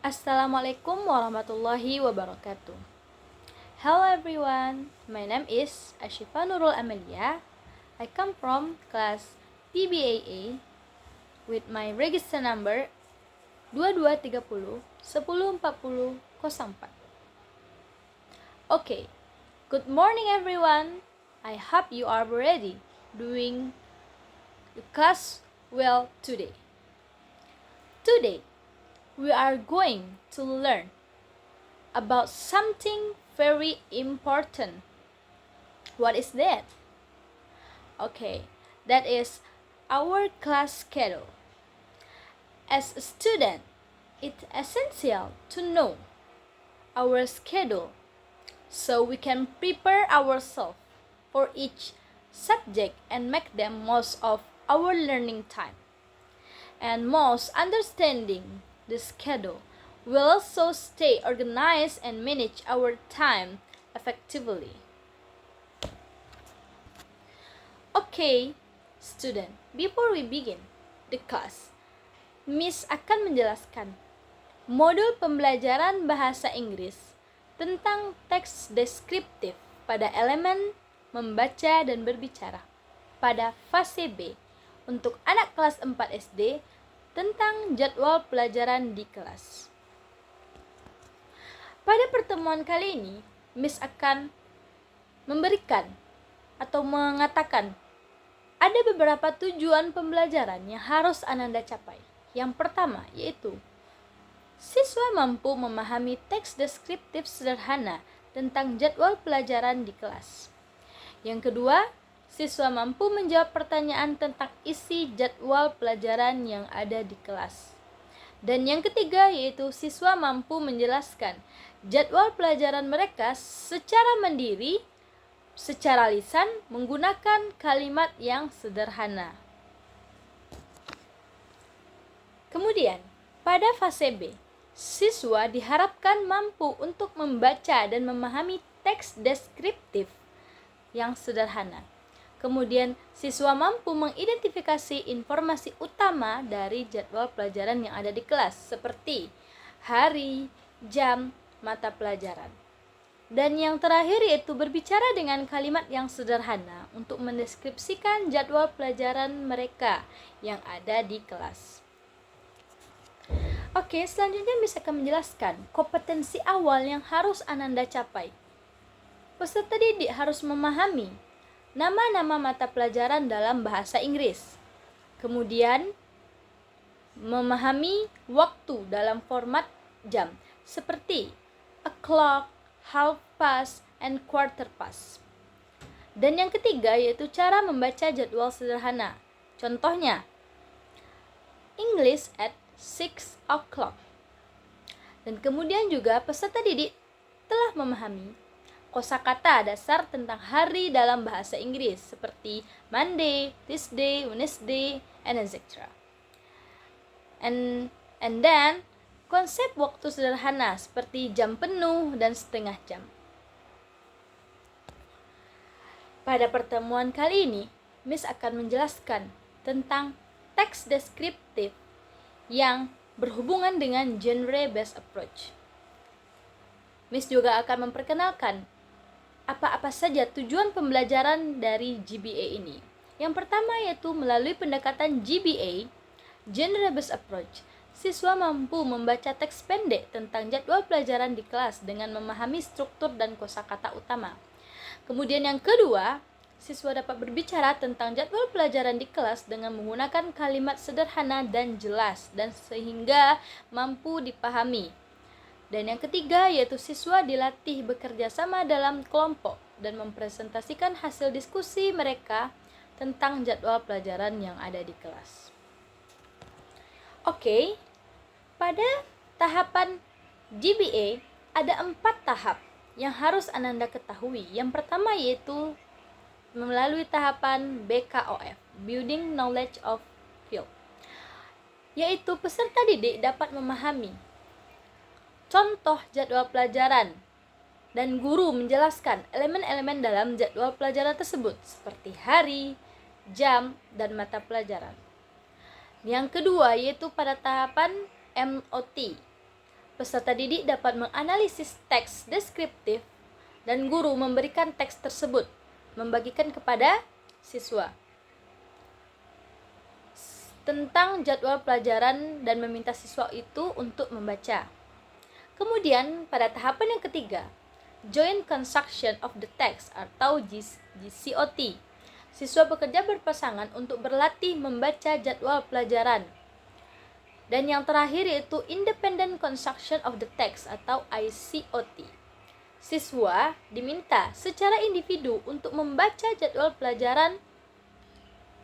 Assalamualaikum warahmatullahi wabarakatuh. Hello everyone, my name is Ashifa Nurul Amelia. I come from class PBAA with my register number 2230 1040 04. Okay, good morning everyone. I hope you are ready doing the class well today. Today, we are going to learn about something very important. What is that? Okay, that is our class schedule. As a student, it's essential to know our schedule so we can prepare ourselves for each subject and make them most of our learning time. And most understanding the schedule will also stay organized and manage our time effectively. Okay, student, before we begin the class, Miss akan menjelaskan modul pembelajaran bahasa Inggris tentang teks deskriptif pada elemen membaca dan berbicara pada fase B untuk anak kelas 4 SD tentang jadwal pelajaran di kelas. Pada pertemuan kali ini, Miss akan memberikan atau mengatakan ada beberapa tujuan pembelajaran yang harus Ananda capai. Yang pertama yaitu siswa mampu memahami teks deskriptif sederhana tentang jadwal pelajaran di kelas. Yang kedua, siswa mampu menjawab pertanyaan tentang isi jadwal pelajaran yang ada di kelas. Dan yang ketiga yaitu siswa mampu menjelaskan jadwal pelajaran mereka secara mandiri, secara lisan menggunakan kalimat yang sederhana. Kemudian, pada fase B, siswa diharapkan mampu untuk membaca dan memahami teks deskriptif yang sederhana. Kemudian, siswa mampu mengidentifikasi informasi utama dari jadwal pelajaran yang ada di kelas, seperti hari, jam, mata pelajaran. Dan yang terakhir yaitu berbicara dengan kalimat yang sederhana untuk mendeskripsikan jadwal pelajaran mereka yang ada di kelas. Oke, selanjutnya Miss akan menjelaskan kompetensi awal yang harus Ananda capai. Peserta didik harus memahami nama-nama mata pelajaran dalam bahasa Inggris. Kemudian, memahami waktu dalam format jam, seperti o'clock, half past, and quarter past. Dan yang ketiga yaitu cara membaca jadwal sederhana. Contohnya, English at 6 o'clock. Dan kemudian juga peserta didik telah memahami kosakata dasar tentang hari dalam bahasa Inggris seperti Monday, Tuesday, Wednesday, and etc. And then konsep waktu sederhana seperti jam penuh dan setengah jam. Pada pertemuan kali ini, Miss akan menjelaskan tentang teks deskriptif yang berhubungan dengan genre-based approach. Miss juga akan memperkenalkan apa-apa saja tujuan pembelajaran dari GBA ini. Yang pertama yaitu melalui pendekatan GBA, genre-based approach, siswa mampu membaca teks pendek tentang jadwal pelajaran di kelas dengan memahami struktur dan kosakata utama. Kemudian yang kedua, siswa dapat berbicara tentang jadwal pelajaran di kelas dengan menggunakan kalimat sederhana dan jelas dan sehingga mampu dipahami. Dan yang ketiga yaitu siswa dilatih bekerja sama dalam kelompok dan mempresentasikan hasil diskusi mereka tentang jadwal pelajaran yang ada di kelas. Oke, pada tahapan GBA ada 4 tahap yang harus Ananda ketahui. Yang pertama yaitu melalui tahapan BKOF, Building Knowledge of Field, yaitu peserta didik dapat memahami contoh jadwal pelajaran dan guru menjelaskan elemen-elemen dalam jadwal pelajaran tersebut seperti hari, jam, dan mata pelajaran. Yang kedua yaitu pada tahapan MOT, Peserta didik dapat menganalisis teks deskriptif dan guru memberikan teks tersebut, membagikan kepada siswa tentang jadwal pelajaran dan meminta siswa itu untuk membaca. Kemudian, pada tahapan yang ketiga, Joint Construction of the Text atau JCOT. Siswa bekerja berpasangan untuk berlatih membaca jadwal pelajaran. Dan yang terakhir yaitu Independent Construction of the Text atau ICOT. Siswa diminta secara individu untuk membaca jadwal pelajaran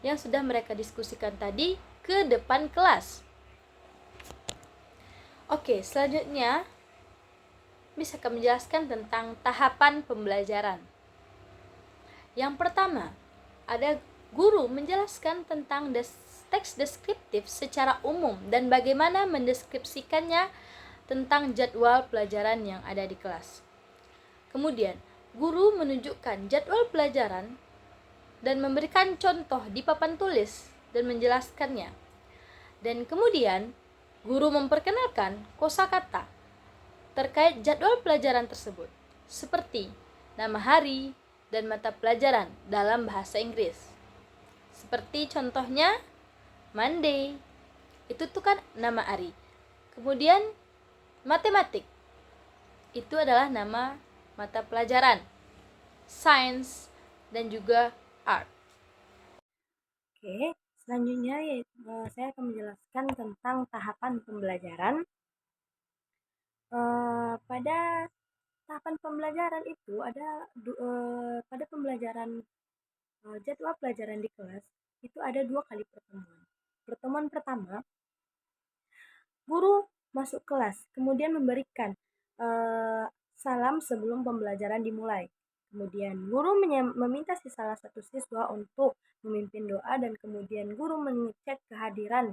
yang sudah mereka diskusikan tadi ke depan kelas. Oke, selanjutnya Miss akan menjelaskan tentang tahapan pembelajaran. Yang pertama, ada guru menjelaskan tentang teks deskriptif secara umum dan bagaimana mendeskripsikannya tentang jadwal pelajaran yang ada di kelas. Kemudian, guru menunjukkan jadwal pelajaran dan memberikan contoh di papan tulis dan menjelaskannya. Dan kemudian, guru memperkenalkan kosakata terkait jadwal pelajaran tersebut, seperti nama hari dan mata pelajaran dalam bahasa Inggris. Seperti contohnya, Monday, itu tuh kan nama hari. Kemudian, matematik, itu adalah nama mata pelajaran. Science, dan juga art. Oke, selanjutnya saya akan menjelaskan tentang tahapan pembelajaran. Pada tahapan pembelajaran itu ada pada pembelajaran jadwal pelajaran di kelas itu ada 2 kali pertemuan. Pertemuan pertama, guru masuk kelas, kemudian memberikan salam sebelum pembelajaran dimulai. Kemudian guru meminta salah satu siswa untuk memimpin doa dan kemudian guru mengecek kehadiran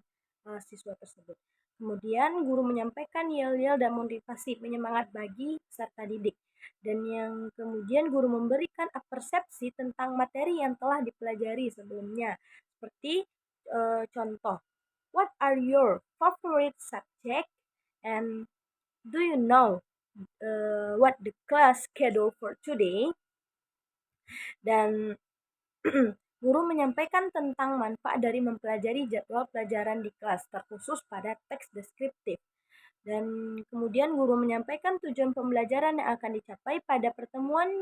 siswa tersebut. Kemudian guru menyampaikan yel-yel dan motivasi penyemangat bagi peserta didik. Dan yang kemudian guru memberikan persepsi tentang materi yang telah dipelajari sebelumnya. Seperti contoh, what are your favorite subject and do you know what the class schedule for today? Dan guru menyampaikan tentang manfaat dari mempelajari jadwal pelajaran di kelas, terkhusus pada teks deskriptif. Dan kemudian guru menyampaikan tujuan pembelajaran yang akan dicapai pada pertemuan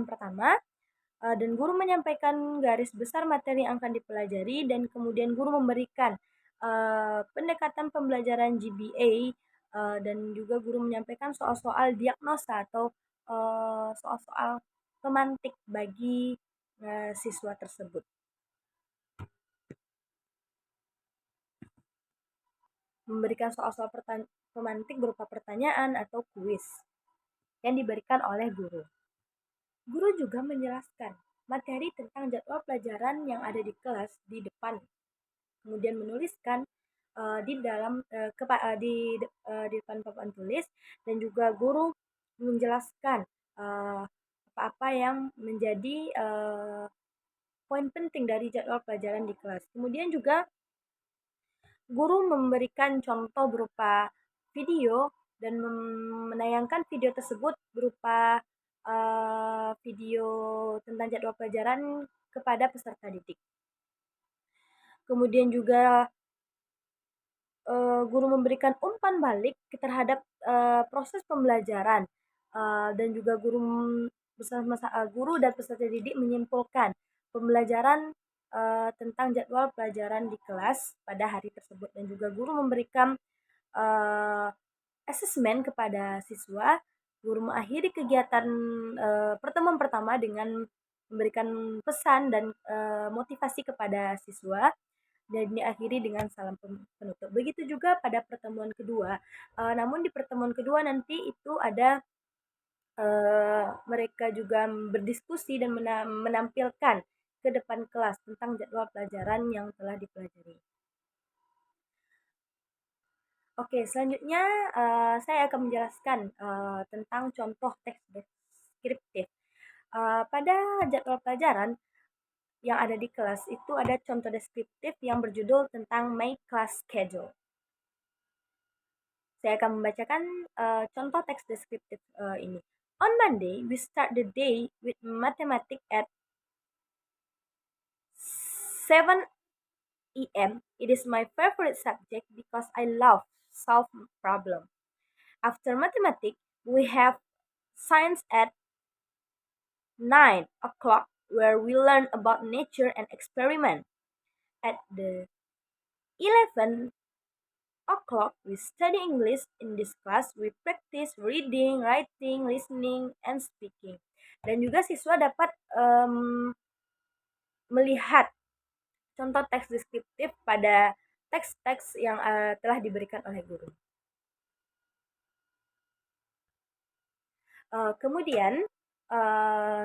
pertama, dan guru menyampaikan garis besar materi yang akan dipelajari, dan kemudian guru memberikan pendekatan pembelajaran GBA, dan juga guru menyampaikan soal-soal diagnosa atau soal-soal pemantik bagi siswa tersebut. Memberikan soal-soal pemantik berupa pertanyaan atau kuis yang diberikan oleh guru. Guru juga menjelaskan materi tentang jadwal pelajaran yang ada di kelas di depan. Kemudian menuliskan di depan papan tulis, dan juga guru menjelaskan apa yang menjadi poin penting dari jadwal pelajaran di kelas. Kemudian juga guru memberikan contoh berupa video dan menayangkan video tersebut berupa video tentang jadwal pelajaran kepada peserta didik. Kemudian juga guru memberikan umpan balik terhadap proses pembelajaran, dan juga guru dan peserta didik menyimpulkan pembelajaran tentang jadwal pelajaran di kelas pada hari tersebut, dan juga guru memberikan asesmen kepada siswa. Guru mengakhiri kegiatan pertemuan pertama dengan memberikan pesan dan motivasi kepada siswa, dan diakhiri dengan salam penutup. Begitu juga pada pertemuan kedua. Namun di pertemuan kedua nanti itu ada mereka juga berdiskusi dan menampilkan ke depan kelas tentang jadwal pelajaran yang telah dipelajari. Oke, selanjutnya saya akan menjelaskan tentang contoh teks deskriptif. Pada jadwal pelajaran yang ada di kelas itu ada contoh deskriptif yang berjudul tentang My Class Schedule. Saya akan membacakan contoh teks deskriptif ini. On Monday, we start the day with mathematics at 7 a.m. It is my favorite subject because I love solve problem. After mathematics, we have science at 9 o'clock where we learn about nature and experiment. At the 11 o'clock, we study English. In this class, we practice reading, writing, listening, and speaking. Dan juga siswa dapat melihat contoh teks deskriptif pada teks-teks yang telah diberikan oleh guru. Kemudian,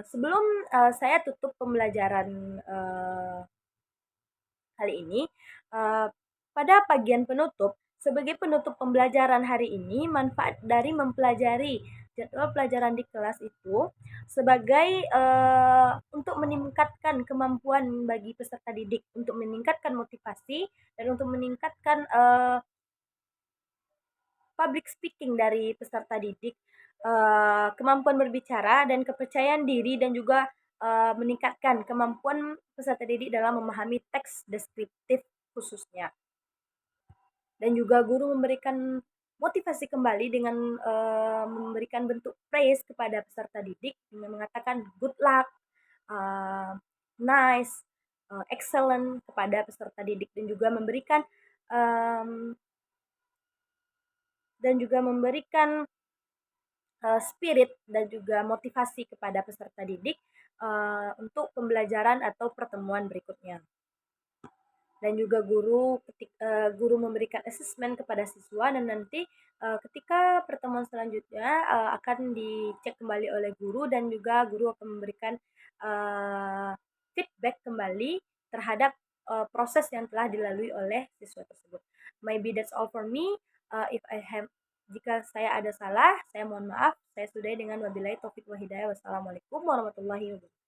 sebelum saya tutup pembelajaran kali ini, pada bagian penutup, sebagai penutup pembelajaran hari ini, manfaat dari mempelajari jadwal pelajaran di kelas itu sebagai untuk meningkatkan kemampuan bagi peserta didik, untuk meningkatkan motivasi dan untuk meningkatkan public speaking dari peserta didik, kemampuan berbicara dan kepercayaan diri, dan juga meningkatkan kemampuan peserta didik dalam memahami teks deskriptif khususnya. Dan juga guru memberikan motivasi kembali dengan memberikan bentuk praise kepada peserta didik dengan mengatakan good luck, nice, excellent kepada peserta didik, dan juga memberikan spirit dan juga motivasi kepada peserta didik untuk pembelajaran atau pertemuan berikutnya. Dan juga guru memberikan assessment kepada siswa, dan nanti ketika pertemuan selanjutnya akan dicek kembali oleh guru, dan juga guru akan memberikan feedback kembali terhadap proses yang telah dilalui oleh siswa tersebut. Maybe that's all for me. Jika saya ada salah, saya mohon maaf. Saya sudahi dengan wabillahi taufiq wa hidayah. Wassalamualaikum warahmatullahi wabarakatuh.